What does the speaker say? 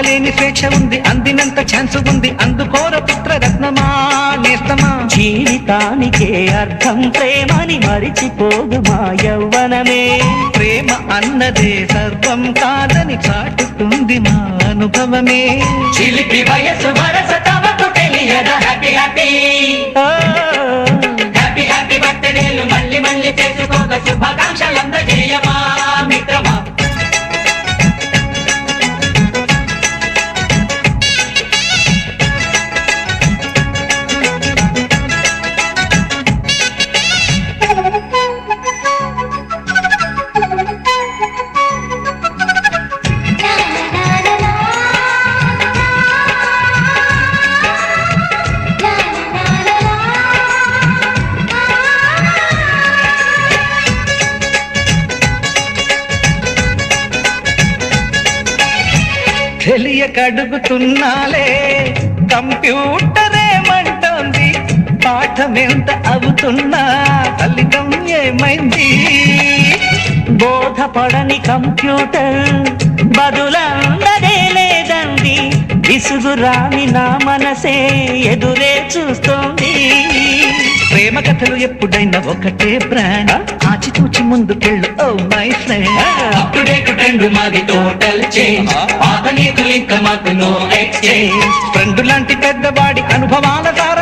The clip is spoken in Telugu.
అందలేని స్వేచ్ఛ ఉంది, అందినంత ఛాన్స్ ఉంది, అందుకోర పుత్రరత్నమా నేస్తమా. జీవితానికే అర్థం ప్రేమని మరిచిపోదు మా యవ్వనమే. ప్రేమ అన్నదే సర్వం కాదని చాటుతుంది మా అనుభవమే. చిలిపి వయసు వరస తమకు తెలియదా హ్యాపీ హ్యాపీ హ్యాపీ హ్యాపీ బర్త్డేలు మళ్ళీ మళ్ళీ చేసుకోక శుభాకాంక్షలందజేయమా మిత్రమా. తెలియకడుగుతున్నాలే కంప్యూటర్ ఏమంటోంది, పాఠమెంత అవుతున్నా ఫలితం ఏమైంది. బోధపడని కంప్యూటర్ బదులందదే లేదండి, విసుగురాని నా మనసే ఎదురే చూస్తోంది. ప్రేమ కథలు ఎప్పుడైనా ఒకటే బ్రాండ్, ఆచితూచి ముందుకెళ్ళు oh my friend. Up to date trend మాది టోటల్ చేంజ్, పాత నీతులు ఇంకా మాకు నో ఎక్స్చేంజ్. ఫ్రెండ్ లాంటి పెద్దవాడి అనుభవాల